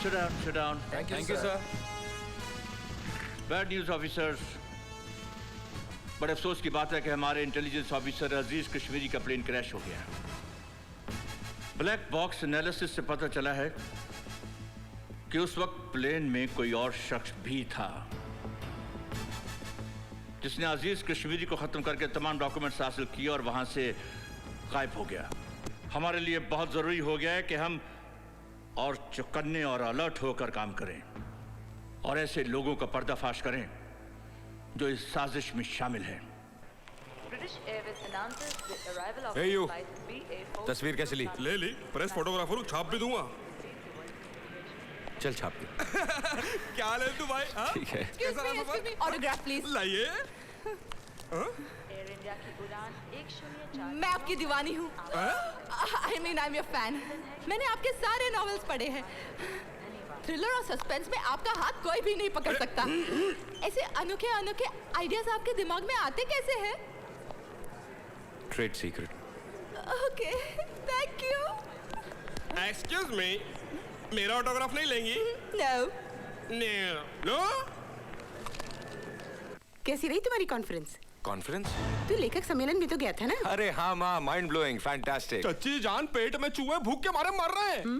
Sit down. Thank you, sir. Bad news, officers. बड़े अफसोस की बात है कि हमारे इंटेलिजेंस ऑफिसर अजीज कश्मीरी का प्लेन क्रैश हो गया। ब्लैक बॉक्स एनालिसिस से पता चला है कि उस वक्त प्लेन में कोई और शख्स भी था जिसने अजीज कश्मीरी को खत्म करके तमाम डॉक्यूमेंट्स हासिल किए और वहां से गायब हो गया। हमारे लिए बहुत जरूरी हो गया है कि हम और चौकन्ने और अलर्ट होकर काम करें और ऐसे लोगों का पर्दाफाश करें जो इस साजिश में शामिल है। Hey you, तस्वीर कैसे ली? ले ली, प्रेस फोटोग्राफर हूँ, छाप भी दूंगा। चल छाप दे। क्या ले तू भाई? ठीक है। कैसा रहा सफर? Autograph please. लाइए। एयर इंडिया की उड़ान 104। मैं आपकी दीवानी हूँ। I mean I'm your fan। मैंने आपके सारे नॉवेल्स पढ़े हैं। थ्रिलर और सस्पेंस में आपका हाथ कोई भी नहीं पकड़ सकता। ऐसे अनोखे अनोखे आइडियाज आपके दिमाग में आते कैसे हैं? Trade secret. Okay, thank you. Excuse me, मेरा ऑटोग्राफ नहीं लेंगी? नो। नो? कैसी रही तुम्हारी कॉन्फ्रेंस? कॉन्फ्रेंस? तू लेखक सम्मेलन में तो गया था ना? अरे हाँ माँ, माइंड ब्लोइंग, फैंटास्टिक। चच्ची जान, पेट में चूहे भूख के मारे मर रहे हैं।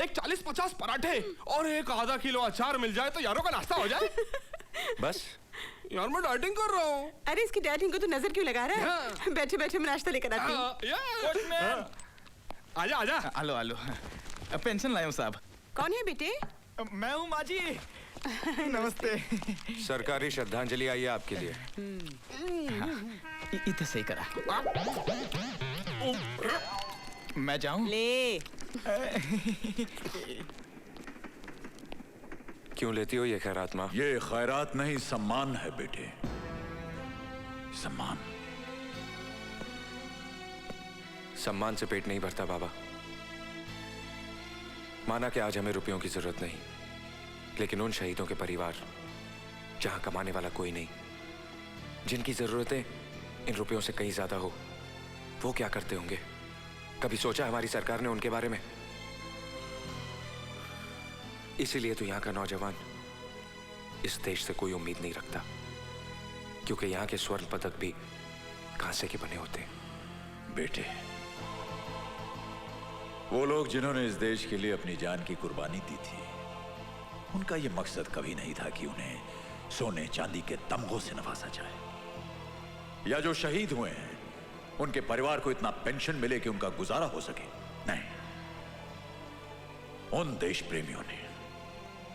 एक 40-50 पराठे और एक आधा किलो अचार मिल जाए तो यारों का नाश्ता हो जाए। बस यार मैं डाइटिंग कर रहा हूँ। अरे इसकी डाइटिंग को तो नजर क्यों लगा रहा है? बैठे बैठे मैं नाश्ता लेकर आती हूँ। आजा आजा। आलो आलो, पेंशन लाया हूँ साहब। कौन है बेटे? मैं हूँ माँ जी। नमस्ते। सरकारी श्रद्धांजलि आई है आपके लिए। इतना सही करा। मैं जाऊँ? ले। क्यों लेती हो ये खैरात माँ? ये खैरात नहीं, सम्मान है बेटे, सम्मान। सम्मान से पेट नहीं भरता बाबा। माना कि आज हमें रुपयों की जरूरत नहीं, लेकिन उन शहीदों के परिवार जहां कमाने वाला कोई नहीं, जिनकी जरूरतें इन रुपयों से कहीं ज्यादा हो, वो क्या करते होंगे? कभी सोचा हमारी सरकार ने उनके बारे में? इसीलिए तो यहां का नौजवान इस देश से कोई उम्मीद नहीं रखता, क्योंकि यहां के स्वर्ण पदक भी कांसे के बने होते हैं। बेटे, वो लोग जिन्होंने इस देश के लिए अपनी जान की कुर्बानी दी थी, उनका यह मकसद कभी नहीं था कि उन्हें सोने चांदी के तमगों से नवाजा जाए, या जो शहीद हुए हैं उनके परिवार को इतना पेंशन मिले कि उनका गुजारा हो सके। नहीं, उन देश प्रेमियों ने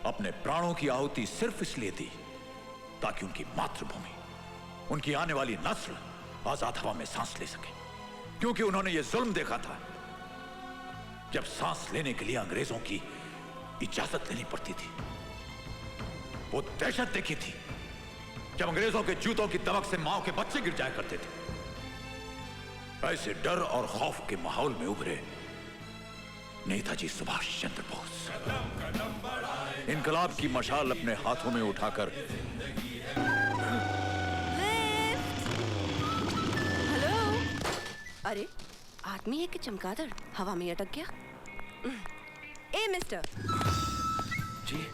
अपने प्राणों की आहुति सिर्फ इसलिए दी ताकि उनकी मातृभूमि, उनकी आने वाली नस्ल आजाद हवा में सांस ले सके। क्योंकि उन्होंने यह जुल्म देखा था, जब सांस लेने के लिए अंग्रेजों की इजाजत लेनी पड़ती थी। वो दहशत देखी थी जब अंग्रेजों के जूतों की दमक से मां के बच्चे गिर जाया करते थे। ऐसे डर और खौफ के माहौल में उभरे नेताजी सुभाष चंद्र बोस, इनकलाब की मशाल अपने हाथों में उठाकर हेलो। अरे आदमी है कि चमगादड़ हवा में अटक गया? ए मिस्टर जी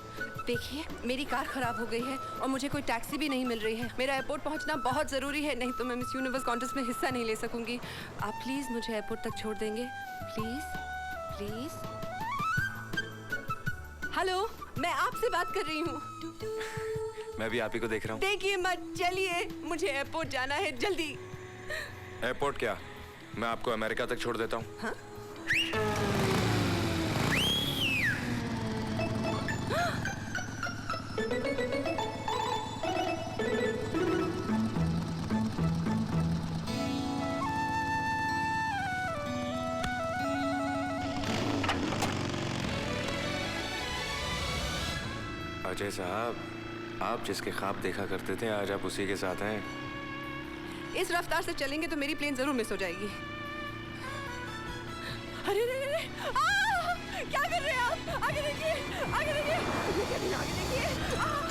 देखिए, मेरी कार खराब हो गई है और मुझे कोई टैक्सी भी नहीं मिल रही है। मेरा एयरपोर्ट पहुंचना बहुत ज़रूरी है, नहीं तो मैं मिस यूनिवर्स कॉन्टेस्ट में हिस्सा नहीं ले सकूंगी। आप प्लीज़ मुझे एयरपोर्ट तक छोड़ देंगे? Please please. हेलो, मैं आपसे बात कर रही हूँ। मैं भी आप ही को देख रहा हूँ। देखिए मत, चलिए, मुझे एयरपोर्ट जाना है, जल्दी। एयरपोर्ट क्या, मैं आपको अमेरिका तक छोड़ देता हूँ। हाँ? अजय साहब, आप जिसके ख्वाब देखा करते थे, आज आप उसी के साथ हैं। इस रफ्तार से चलेंगे तो मेरी प्लेन जरूर मिस हो जाएगी। अरे रे रे, क्या कर रहे हैं आप? आगे देखिए, आगे देखिए, आगे देखिए,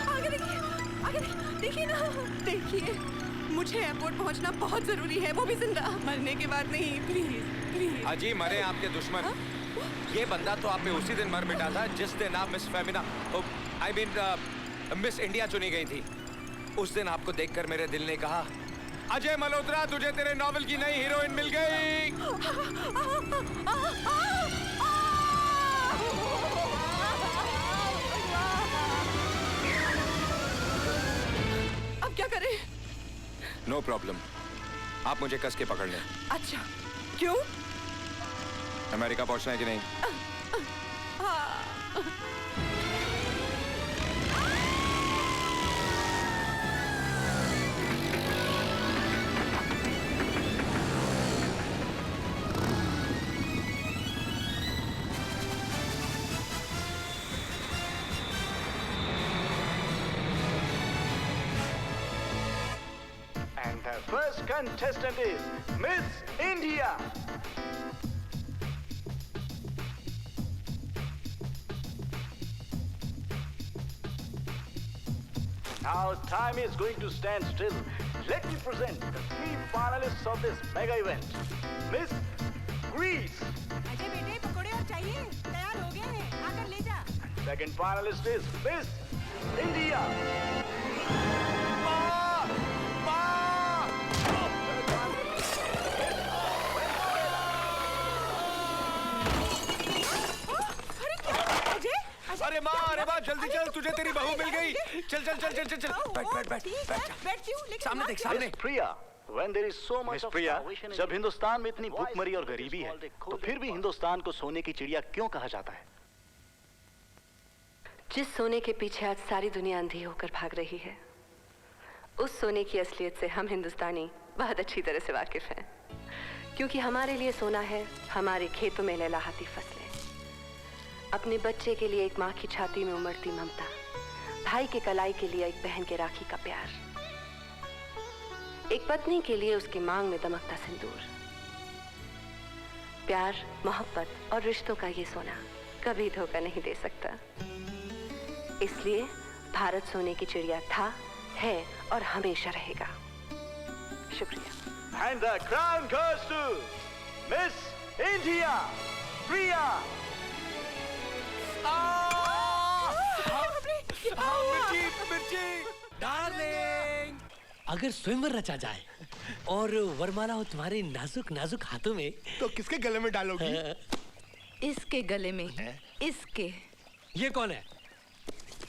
आगे देखिए, आगे देखिए ना, देखिए, मुझे एयरपोर्ट पहुंचना बहुत जरूरी है, वो भी जिंदा, मरने के बाद नहीं। Please please. अजी, मरे आपके दुश्मन। ये बंदा तो आप पे उसी दिन मर मिटा था जिस दिन आप miss Femina I mean miss India चुनी गई थी। उस दिन आपको देखकर मेरे दिल ने कहा, अजय मल्होत्रा तुझे तेरे नॉवल की नई हीरोइन मिल गई। अब क्या करें? नो प्रॉब्लम, आप मुझे कस के पकड़ लें। अच्छा, क्यों? अमेरिका पहुंचना है कि नहीं? And the first contestant is Miss India. Now time is going to stand still. Let me present the three finalists of this mega event. Miss Greece. Ajay बेटे पकोड़े और चाहिए, तैयार हो गए हैं, आकर ले जा। Second finalist is Miss India. अरे माँ जल्दी चल, तुझे तेरी बहू मिल गई। चल चल चल चल चल चल, बैठ बैठ बैठ बैठती हूँ, लेकिन सामने देख, सामने। Miss Priya, when there is so much of starvation, जब हिंदुस्तान में इतनी भूखमरी और गरीबी है, तो फिर भी हिंदुस्तान को सोने की चिड़िया क्यों कहा जाता है? जिस सोने के पीछे आज सारी दुनिया अंधी होकर भाग रही है, उस सोने की असलियत से हम हिंदुस्तानी बहुत अच्छी तरह से वाकिफ हैं, क्योंकि हमारे लिए सोना है हमारे खेतों में लहलहाती फसलें, अपने बच्चे के लिए एक माँ की छाती में उमड़ती ममता, भाई के कलाई के लिए एक बहन के राखी का प्यार, एक पत्नी के लिए उसकी मांग में दमकता सिंदूर। प्यार, मोहब्बत और रिश्तों का ये सोना कभी धोखा नहीं दे सकता। इसलिए भारत सोने की चिड़िया था, है और हमेशा रहेगा। शुक्रिया। And the crown goes to Miss India, Priya. Darling, अगर स्वयंवर रचा जाए और वरमाला हो तुम्हारे नाजुक नाजुक हाथों में, तो किसके गले में डालोगी? इसके गले में, इसके। ये कौन है?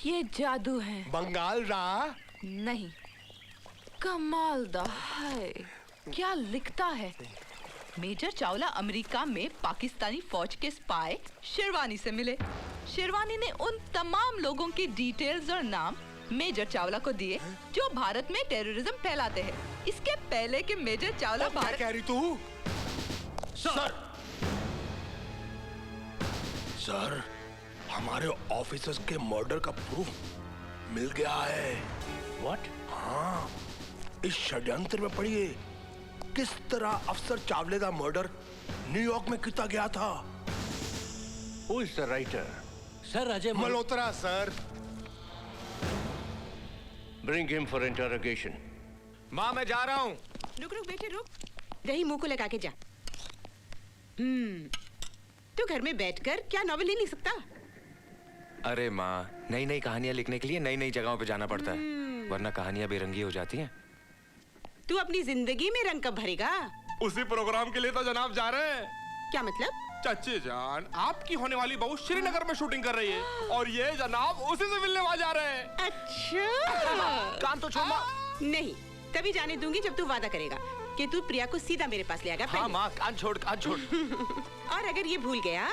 ये जादू है। बंगाल रा? नहीं, कमाल दा है। क्या लिखता है? मेजर चावला अमेरिका में पाकिस्तानी फौज के स्पाई शेरवानी से मिले। शेरवानी ने उन तमाम लोगों की डिटेल्स और नाम मेजर चावला को दिए जो भारत में टेररिज्म फैलाते हैं। इसके पहले कि मेजर चावला क्या कह रही तू? सर, सर, हमारे ऑफिसर्स के मर्डर का प्रूफ मिल गया है। व्हाट? हाँ, इस षड्यंत्र में पढ़िए किस तरह अफसर चावले का मर्डर न्यूयॉर्क में किया गया था। Who is the writer? Sir Ajay Malhotra sir. Bring him for interrogation. माँ मैं जा रहा हूँ। रुक रुक बेटे रुक, दही मुंह को लगा के जा। तू घर में बैठकर क्या नॉवेल नहीं लिख सकता? अरे माँ, नई नई कहानियाँ लिखने के लिए नई नई जगहों पे जाना पड़ता है, वरना कहानियाँ बेरंगी हो जाती हैं। तू अपनी जिंदगी में रंग कब भरेगा? उसी प्रोग्राम के लिए तो जनाब जा रहे हैं। क्या मतलब? चाची जान, आपकी होने वाली बहू श्रीनगर में शूटिंग कर रही है और ये जनाब उसी से मिलने वहाँ जा रहे हैं। अच्छा, कान तो छोड़ना। नहीं, तभी जाने दूंगी जब तू वादा करेगा कि तू प्रिया को सीधा मेरे पास ले आएगा। हाँ माँ, कान छोड़, कान छोड़। और अगर ये भूल गया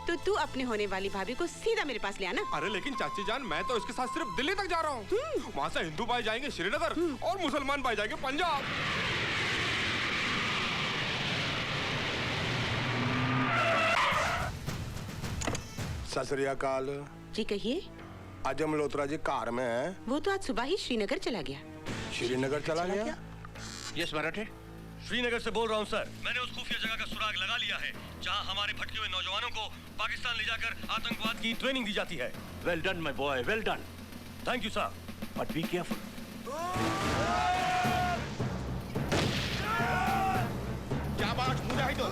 तो तू अपने होने वाली भाभी को सीधा मेरे पास ले आना। अरे लेकिन चाची जान, मैं तो इसके साथ सिर्फ दिल्ली तक जा रहा हूँ। वहाँ से हिंदू पाए जाएंगे श्रीनगर और मुसलमान पाए जाएंगे पंजाब। सत श्री अकाल जी कहिए। अजय मल्होत्रा जी कार में है। वो तो आज सुबह ही श्रीनगर चला गया। श्रीनगर चला गया? यस मराठे। श्रीनगर से बोल रहा हूँ सर। मैंने उस खुफिया जगह का सुराग लगा लिया है जहाँ हमारे भटके हुए नौजवानों को पाकिस्तान ले जाकर आतंकवाद की ट्रेनिंग दी जाती है। Well done my boy, well done. Thank you sir. But be careful. क्या बात मुजाहिदों?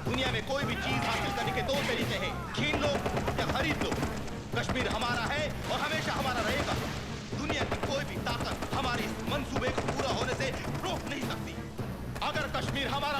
दुनिया में कोई भी चीज हासिल करने के 2 तरीके हैं, छीन लो या खरीद लो। कश्मीर हमारा है और हमेशा हमारा रहेगा। दुनिया की कोई भी ताकत हमारे इस मंसूबे को पूरा होने से रोक नहीं सकती। अगर कश्मीर हमारा